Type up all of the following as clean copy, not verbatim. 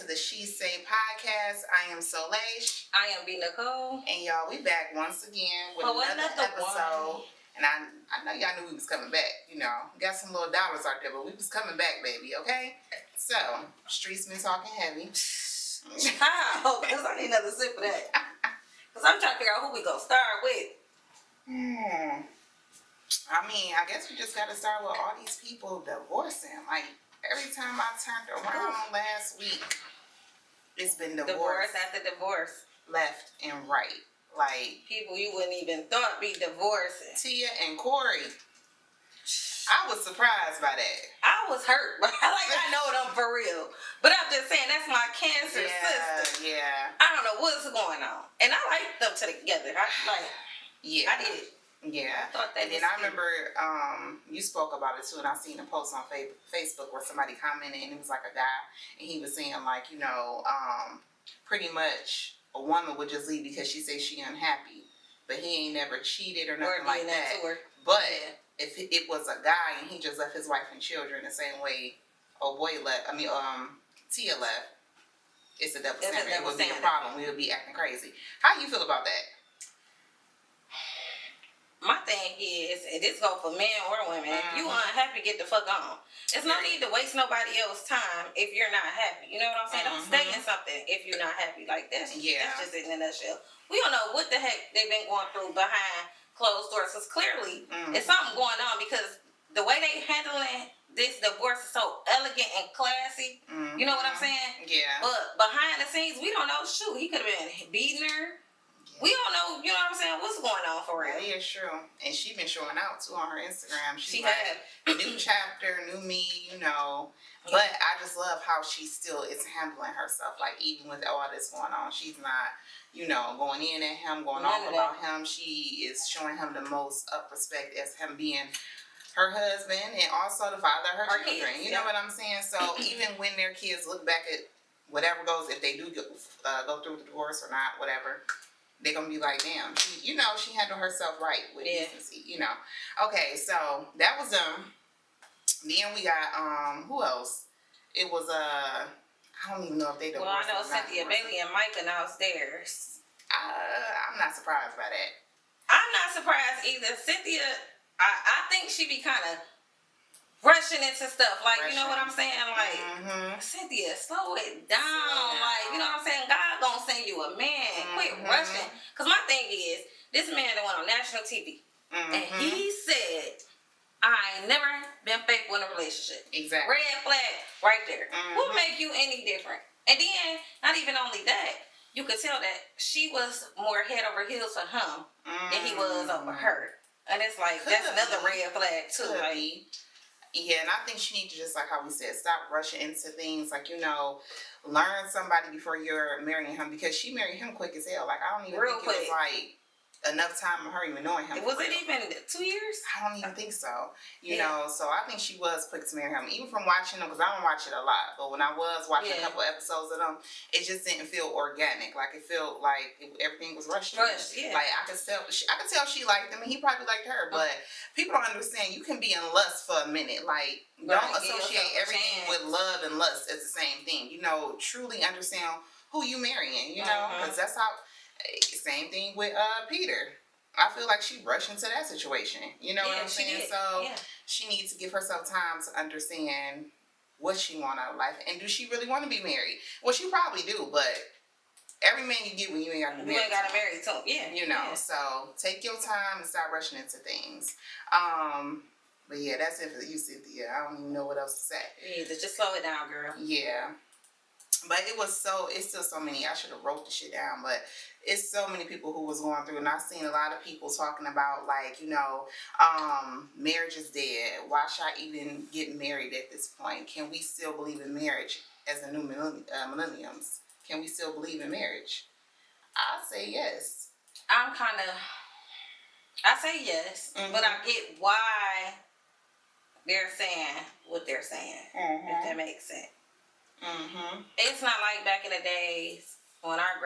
to the She Say podcast. I am Soleil. I am B. Nicole. And y'all, we back once again with another episode. And I know y'all knew we was coming back. You know, got some little dollars out there, but we was coming back, baby, okay? So, streets been talking heavy. How? Because I need another sip of that. Because I'm trying to figure out who we gonna start with. I mean, I guess we just got to start with all these people divorcing. Like, every time I turned around last week, it's been divorce after divorce. Left and right. Like, people you wouldn't even thought be divorcing. Tia and Corey. I was surprised by that. I was hurt. I know them for real. But I'm just saying, that's my cancer sister. Yeah. I don't know what's going on. And I like them together. I did. Yeah. I thought that. And then I remember you spoke about it too, and I seen a post on Facebook where somebody commented, and it was like a guy, and he was saying like, you know, pretty much a woman would just leave because she says she unhappy, but he ain't never cheated or nothing like that. But if it was a guy and he just left his wife and children the same way Tia left, it's a double standard. It would be a problem. We would be acting crazy. How you feel about that? My thing is, and this go for men or women, if you unhappy, get the fuck on. There's no need to waste nobody else's time if you're not happy. You know what I'm saying? Don't stay in something if you're not happy. Like, that's just in a nutshell. We don't know what the heck they've been going through behind closed doors, because clearly it's something going on, because the way they handling this divorce is so elegant and classy. You know what I'm saying? Yeah. But behind the scenes, we don't know. Shoot, he could have been beating her. We don't know, you know what I'm saying, what's going on for real. Yeah, true. And she been showing out, too, on her Instagram. She like, had. New chapter, new me, you know. But I just love how she still is handling herself. Like, even with all this going on, she's not, you know, going in at him, going off about him. She is showing him the most respect as him being her husband and also the father of her children. Kids, you know what I'm saying? So even when their kids look back at whatever goes, if they do go through the divorce or not, whatever, they're going to be like, damn, she handled herself right with decency, you know. Okay, so that was them. Then we got, who else? It was, I don't even know if they divorced. Well, I know Cynthia Bailey and Micah downstairs. I'm not surprised by that. I'm not surprised either. Cynthia, I think she be kind of rushing into stuff. Like, you know what I'm saying? Like, Cynthia, slow it down. Like, you know what I'm saying? God gonna send you a man. Quit rushing. Because my thing is, this man that went on national TV. And he said, I ain't never been faithful in a relationship. Exactly. Red flag right there. What make you any different? And then, not even only that, you could tell that she was more head over heels for him than he was over her. And it's like, that's another red flag too. Like, yeah, and I think she needs to, just like how we said, stop rushing into things. Like, you know, learn somebody before you're marrying him, because she married him quick as hell. Like, I don't even think it was like enough time of her even knowing him. Was it even 2 years? I don't even think so. You know, so I think she was quick to marry him. Even from watching them, because I don't watch it a lot, but when I was watching a couple episodes of them, it just didn't feel organic. Like, it felt like everything was rushed. Like, I could tell she liked him, and he probably liked her. But people don't understand. You can be in lust for a minute. Like, don't associate everything with love and lust as the same thing. You know, truly understand who you marrying. You know, because that's how. Same thing with Peter. I feel like she rushed into that situation. You know what I'm saying? So she needs to give herself time to understand what she wants out of life, and do she really want to be married? Well, she probably do, but every man you get when you ain't got to be married. You ain't got to marry too. Yeah. You know, so take your time and stop rushing into things. But yeah, that's it for you, Cynthia. I don't even know what else to say. Me either. Just slow it down, girl. Yeah. But it's still so many. I should have wrote the shit down, but it's so many people who was going through, and I've seen a lot of people talking about, like, you know, marriage is dead. Why should I even get married at this point? Can we still believe in marriage as the new millenniums? Can we still believe in marriage? I say yes. I say yes, but I get why they're saying what they're saying, if that makes sense. It's not like back in the days when our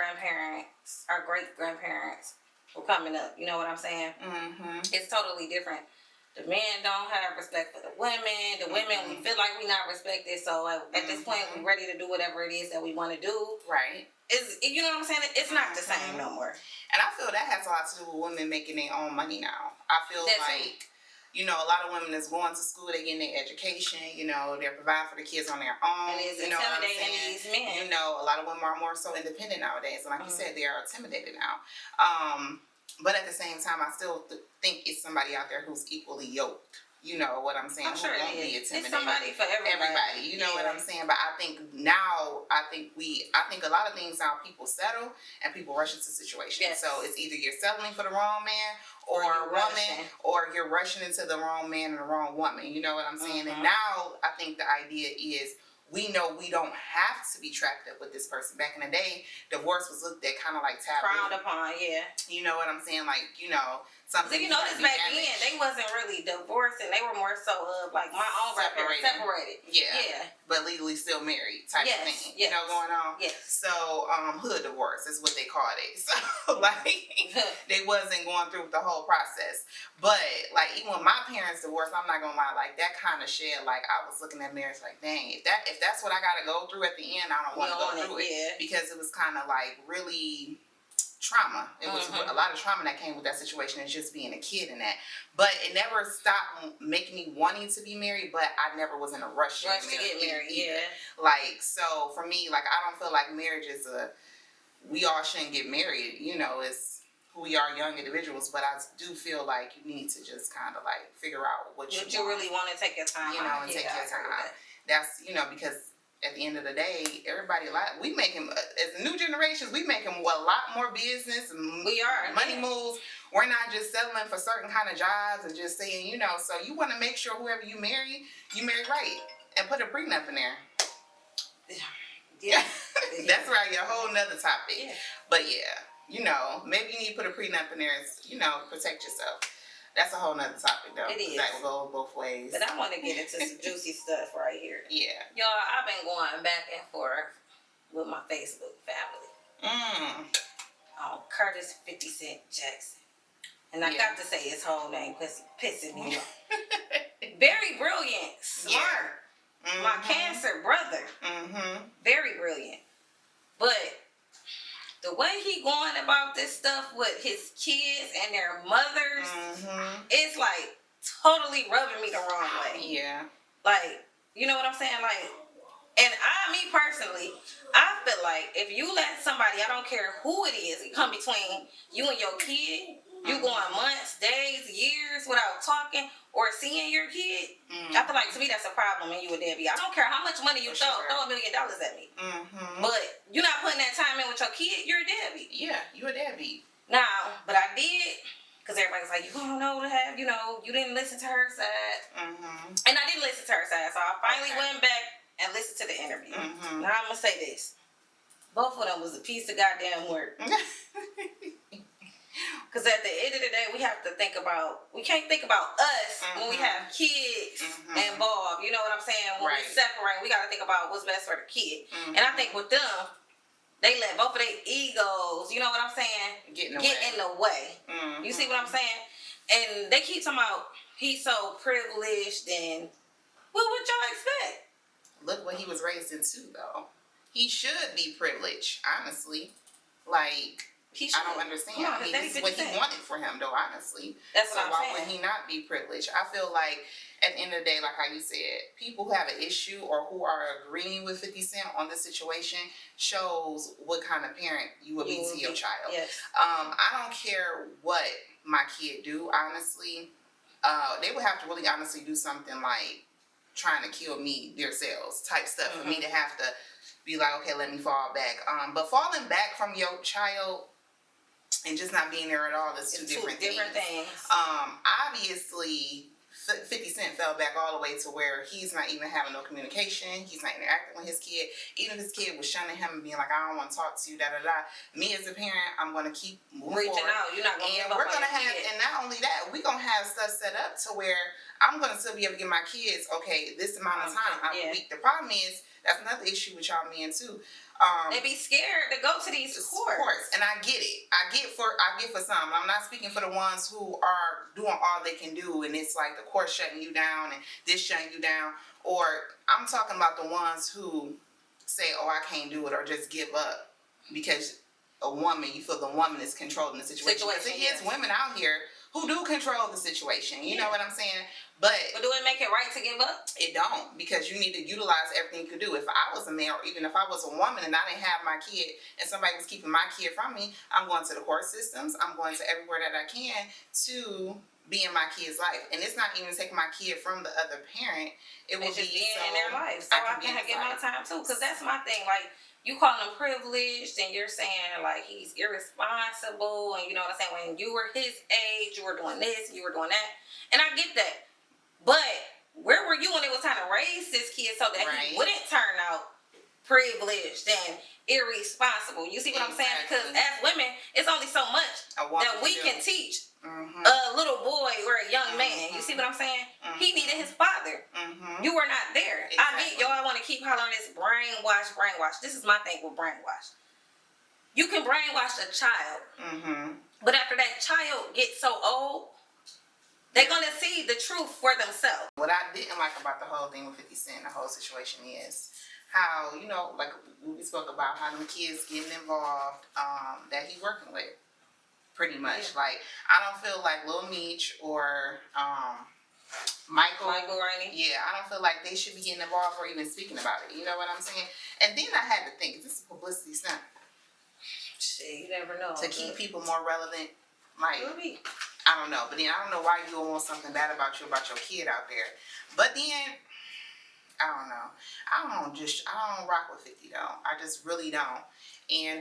great grandparents were coming up. You know what I'm saying? It's totally different. The men don't have respect for the women. The women, we feel like we not respected. So at this point, we're ready to do whatever it is that we want to do. Right. You know what I'm saying? It's not the same no more. And I feel that has a lot to do with women making their own money now. I feel like, you know, a lot of women is going to school, they're getting their education, you know, they're providing for the kids on their own. And it's you know intimidating these men. You know, a lot of women are more so independent nowadays. And like you said, they are intimidated now. But at the same time, I still think it's somebody out there who's equally yoked. You know what I'm saying? I'm sure who won't be intimidated. It's somebody for everybody. You know what I'm saying? But I think now, I think a lot of things now people settle and people rush into situations. Yes. So it's either you're settling for the wrong man or a woman, or you're rushing into the wrong man and the wrong woman. You know what I'm saying? And now I think the idea is, we know we don't have to be trapped up with this person. Back in the day, divorce was looked at kind of like taboo. Frowned upon, yeah. You know what I'm saying? Like, you know, something. So you notice back then, they wasn't really divorcing. They were more so of like my own separated. Yeah. But legally still married type of thing. You know, going on. Yes. So, hood divorce is what they called it. So, like, they wasn't going through the whole process. But, like, even when my parents divorced, I'm not gonna lie, like, that kind of shit, like, I was looking at marriage like, dang, if that's what I gotta go through at the end, I don't want to go through it. Yeah. Because it was kind of like really trauma. It was a lot of trauma that came with that situation, and just being a kid in that. But it never stopped making me wanting to be married, but I never was in a rush to get married either. Like, so for me, like, I don't feel like marriage is we all shouldn't get married. You know, it's who we are, young individuals, but I do feel like you need to just kind of like figure out what you really want to take your time. You know, and take your time. That's, you know, because at the end of the day, everybody we make him, as new generations, we make him a lot more business. We are. Money moves. We're not just settling for certain kind of jobs and just saying, you know, so you want to make sure whoever you marry right. And put a prenup in there. Yeah. That's right, a whole nother topic. Yeah. But yeah, you know, maybe you need to put a prenup in there, you know, protect yourself. That's a whole nother topic, though. It is. That will go both ways. But I want to get into some juicy stuff right here. Yeah. Y'all, I've been going back and forth with my Facebook family. On Curtis 50 Cent Jackson. And I got to say his whole name because it's pissing me off. Very brilliant. Smart. Yeah. My cancer brother. Very brilliant. But the way he going about this stuff with his kids and their mothers, it's like totally rubbing me the wrong way. Yeah. Like, you know what I'm saying? Like, and me personally, I feel like if you let somebody, I don't care who it is, come between you and your kid, you going months, days, years without talking or seeing your kid, I feel like to me that's a problem and you a deadbeat. I don't care how much money you throw $1 million at me. But you're not putting that time in with your kid, you're a deadbeat. Yeah, you're a deadbeat. Now, but I did, because everybody's like, you don't know to have, you know, you didn't listen to her side. And I didn't listen to her side, so I finally went back and listened to the interview. Now I'm going to say this. Both of them was a piece of goddamn work. Because at the end of the day, we have to think about, we can't think about us when we have kids involved. You know what I'm saying? When we separate, we got to think about what's best for the kid. And I think with them, they let both of their egos, you know what I'm saying, get in the way. You see what I'm saying? And they keep talking about he's so privileged and what would y'all expect? Look what he was raised into, though. He should be privileged, honestly. Like, I don't understand. This is what he wanted for him, though, honestly. That's what I'm saying. So why would he not be privileged? I feel like, at the end of the day, like how you said, people who have an issue or who are agreeing with 50 Cent on the situation shows what kind of parent you would be to your child. Yes. I don't care what my kid do, honestly. They would have to really honestly do something like trying to kill me themselves type stuff for me to have to be like, okay, let me fall back. But falling back from your child and just not being there at all is two different things. Obviously, 50 Cent fell back all the way to where he's not even having no communication. He's not interacting with his kid. Even if his kid was shunning him and being like, I don't want to talk to you, da-da-da. Me as a parent, I'm going to keep moving reaching forward. out. You're not going to give up we're on gonna your have, kid. and not only that, we're going to have stuff set up to where I'm going to still be able to give my kids, okay, this amount of time a week. The problem is, that's another issue with y'all men too. They be scared to go to these courts. And I get it. I get for some. I'm not speaking for the ones who are doing all they can do, and it's like the court shutting you down and this shutting you down. Or I'm talking about the ones who say, "Oh, I can't do it," or just give up because a woman, you feel the woman is controlling the situation. Because it is women out here who do control the situation. You know what I'm saying? But do it make it right to give up? It don't, because you need to utilize everything you could do. If I was a man, or even if I was a woman and I didn't have my kid and somebody was keeping my kid from me, I'm going to the court systems. I'm going to everywhere that I can to be in my kid's life. And it's not even taking my kid from the other parent. It will just be being in their life. So I can get my time too. Because that's my thing. Like, you call him privileged, and you're saying, like, he's irresponsible, and you know what I'm saying? When you were his age, you were doing this, you were doing that. And I get that. But where were you when it was time to raise this kid so that he wouldn't turn out privileged and irresponsible? You see what I'm saying? Because as women, it's only so much that we can teach a little boy or a young man. You see what I'm saying? He needed his father. You were not there. I get y'all want to keep hollering this brainwash. This is my thing with brainwash. You can brainwash a child, but after that child gets so old, they're going to see the truth for themselves. What I didn't like about the whole thing with 50 Cent, the whole situation is how, you know, like we spoke about how the kids getting involved that he working with. Pretty much. Like, I don't feel like Lil Meech or Michael Rainey. Yeah, I don't feel like they should be getting involved or even speaking about it. You know what I'm saying? And then I had to think, is this a publicity stunt? Shit, you never know. To keep people more relevant. Like, I don't know. But then I don't know why you would want something bad about your kid out there. But then, I don't know. I don't rock with 50 though. I just really don't. And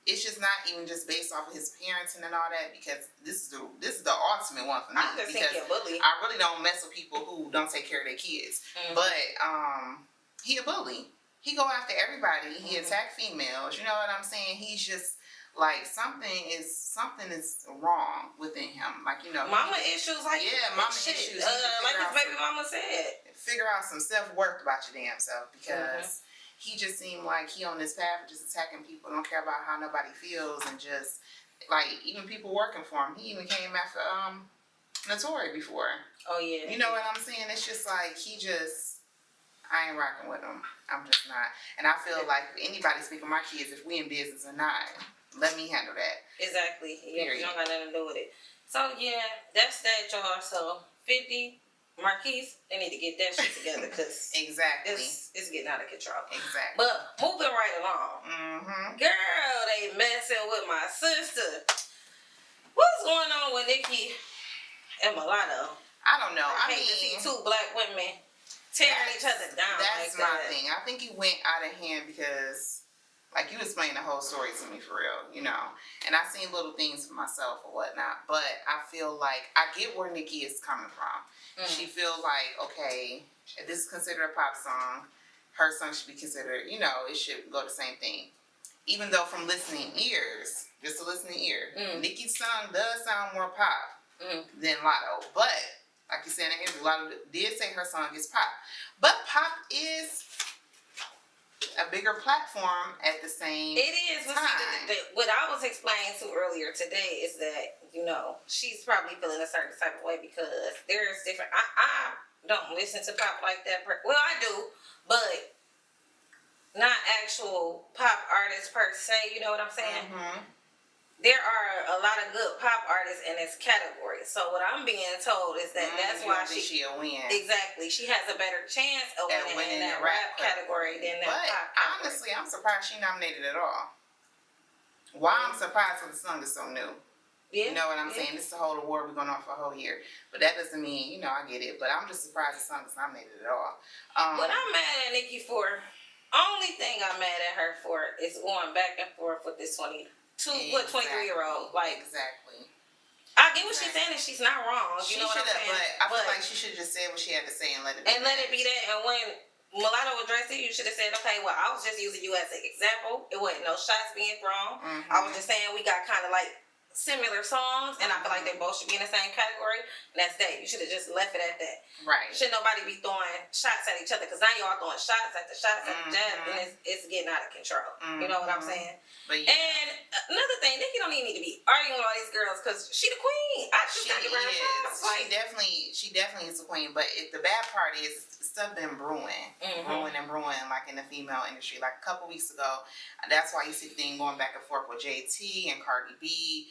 it's just not even just based off of his parenting and all that, because this is the ultimate one for me. I just think he's a bully. I really don't mess with people who don't take care of their kids. But he a bully. He go after everybody. He attack females. You know what I'm saying? He's just like something is wrong within him. Like, you know, mama issues. Like, mama issues. Like his baby mama said. Figure out some self-worth about your damn self, because he just seemed like he on this path of just attacking people, don't care about how nobody feels, and just like even people working for him. He even came after Notori before. Oh yeah. You know what I'm saying? It's just like I ain't rocking with him. I'm just not. And I feel like if anybody speaking of my kids, if we in business or not, let me handle that. Exactly. Yeah, you don't got nothing to do with it. So yeah, that's that, y'all. So 50. Marquise, they need to get that shit together, because exactly it's getting out of control. Exactly. But moving right along, girl, they messing with my sister. What's going on with Nicki and Latto? I don't know. I hate to see two black women tearing each other down. That's my thing. I think it went out of hand because, like, you explained the whole story to me for real, you know. And I seen little things for myself or whatnot. But I feel like I get where Nicki is coming from. She feel like, okay, if this is considered a pop song, her song should be considered, you know, it should go the same thing. Even though from listening ears, just a listening ear, Nicki's song does sound more pop than Latto. But, like you said in the interview, Latto did say her song is pop. But pop is a bigger platform at the same It is. time. What I was explaining to earlier today is that, you know, she's probably feeling a certain type of way because there's different. I don't listen to pop like that. Well, I do, but not actual pop artists per se. You know what I'm saying? There are a lot of good pop artists in this category. So what I'm being told is that that's why she'll win. Exactly. She has a better chance of winning in that rap category than that pop category. Honestly, I'm surprised she nominated at all. Why I'm surprised because the song is so new. Yeah, you know what I'm saying? This is a whole award we're going on for a whole year. But that doesn't mean, you know, I get it. But I'm just surprised the song is nominated at all. What I'm mad at Nicki for, only thing I'm mad at her for is going back and forth with this 23-year-old. Like, exactly. I get what she's saying, and she's not wrong. You know what I'm saying? But I feel like she should have just said what she had to say and let it be. And let it be that. And when Latto addressed it, you should have said, okay, well, I was just using you as an example. It wasn't no shots being thrown. I was just saying we got kind of like similar songs, and I feel like they both should be in the same category. And that's that. You should have just left it at that. Right. Should nobody be throwing shots at each other? Because now y'all throwing shots at the jab, and it's getting out of control. You know what I'm saying? But yeah. And another thing, Nicki don't even need to be arguing with all these girls because she the queen. She definitely is the queen. But the bad part is stuff been brewing like in the female industry. Like a couple weeks ago, that's why you see the thing going back and forth with JT and Cardi B.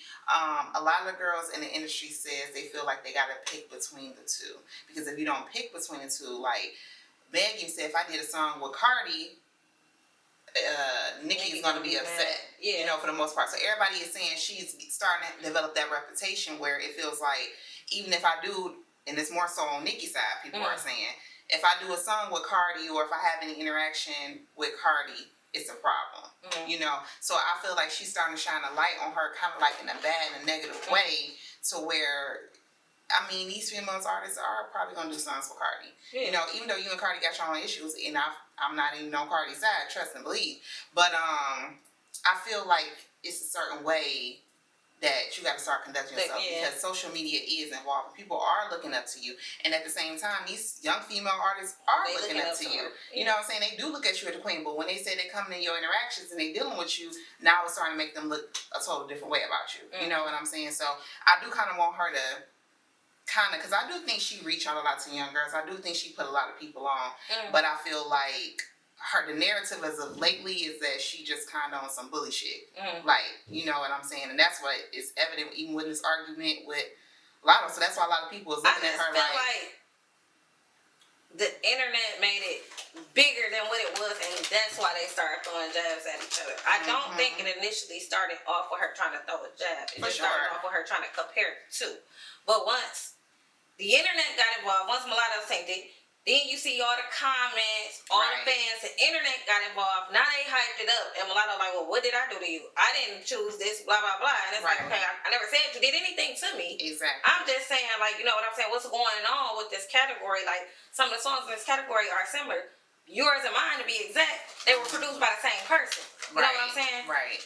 A lot of the girls in the industry says they feel like they got to pick between the two, because if you don't pick between the two, like Megan said, if I did a song with Cardi, Nicki is going to be upset, you know, for the most part. So everybody is saying she's starting to develop that reputation where it feels like even if I do, and it's more so on Nicki's side, people are saying, if I do a song with Cardi or if I have any interaction with Cardi, it's a problem, you know? So I feel like she's starting to shine a light on her kind of like in a bad and negative way, to where, I mean, these female artists are probably going to do songs with Cardi. You know, even though you and Cardi got your own issues, and I'm not even on Cardi's side, trust and believe. But I feel like it's a certain way that you got to start conducting yourself, because social media is involved. People are looking up to you. And at the same time, these young female artists are looking up to you. You know what I'm saying? They do look at you as the queen, but when they say they come in your interactions and they dealing with you, now it's starting to make them look a total different way about you. You know what I'm saying? So I do kind of want her to because I do think she reached out a lot to young girls. I do think she put a lot of people on. But I feel like the narrative as of lately is that she just kind of on some bully shit. Like, you know what I'm saying? And that's what is evident even with this argument with Latto. So that's why a lot of people is looking at her like the internet made it bigger than what it was, and that's why they started throwing jabs at each other. I don't think it initially started off with her trying to throw a jab. It just started off with her trying to compare the two. But once the internet got involved, once Mulatto synced it, then you see all the comments, all the fans, the internet got involved. Now they hyped it up, and Mulatto like, well, what did I do to you? I didn't choose this, blah, blah, blah. And it's like, okay, I never said you did anything to me. Exactly. I'm just saying, like, you know what I'm saying? What's going on with this category? Like, some of the songs in this category are similar. Yours and mine, to be exact, they were produced by the same person. You know what I'm saying? Right.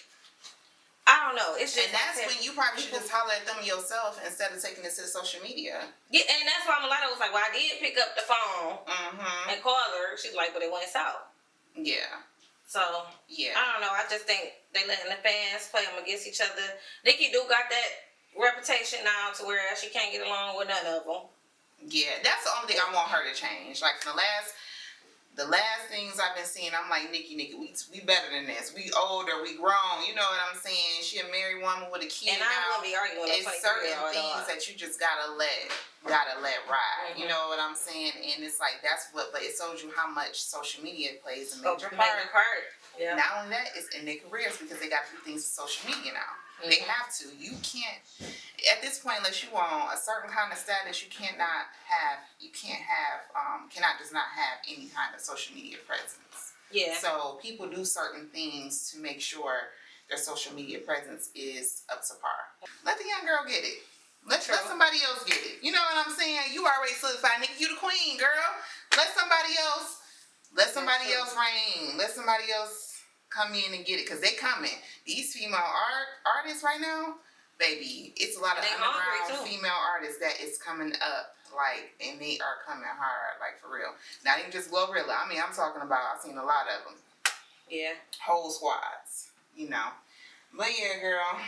I don't know. It's just, and that's when you probably should just holler at them yourself instead of taking this to social media. Yeah, and that's why Mulatto was like, well, I did pick up the phone and call her. She's like, but it went south. Yeah. So, I don't know. I just think they letting the fans play them against each other. Nicki do got that reputation now to where she can't get along with none of them. Yeah, that's the only thing I want her to change. Like, the last things I've been seeing, I'm like, Nicki, we better than this. We older, we grown. You know what I'm saying? She a married woman with a kid. And I don't be arguing with it's certain things that you just gotta let ride. You know what I'm saying? And it's like but it shows you how much social media plays a major part. Yeah. Not only that, it's in their careers, because they got to do things with social media now. They have to. You can't, at this point, unless you on a certain kind of status, you cannot just not have any kind of social media presence. Yeah. So people do certain things to make sure their social media presence is up to par. Let the young girl get it. Let somebody else get it. You know what I'm saying? You already solidified, Nicki, you the queen, girl. Let somebody else reign. Let somebody else come in and get it, because they coming. These female artists right now, baby, it's a lot of underground female artists that is coming up, like, and they are coming hard, like, for real. Not even just Glorilla. I mean, I'm talking about, I've seen a lot of them. Yeah. Whole squads, you know. But yeah, girl.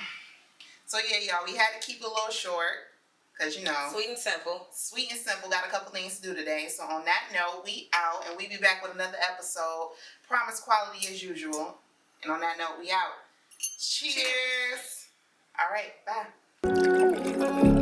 So yeah, y'all, we had to keep it a little short, because, you know. Sweet and simple. Sweet and simple. Got a couple things to do today. So on that note, we out, and we be back with another episode. Promise quality as usual. And on that note, we out. Cheers. All right, bye.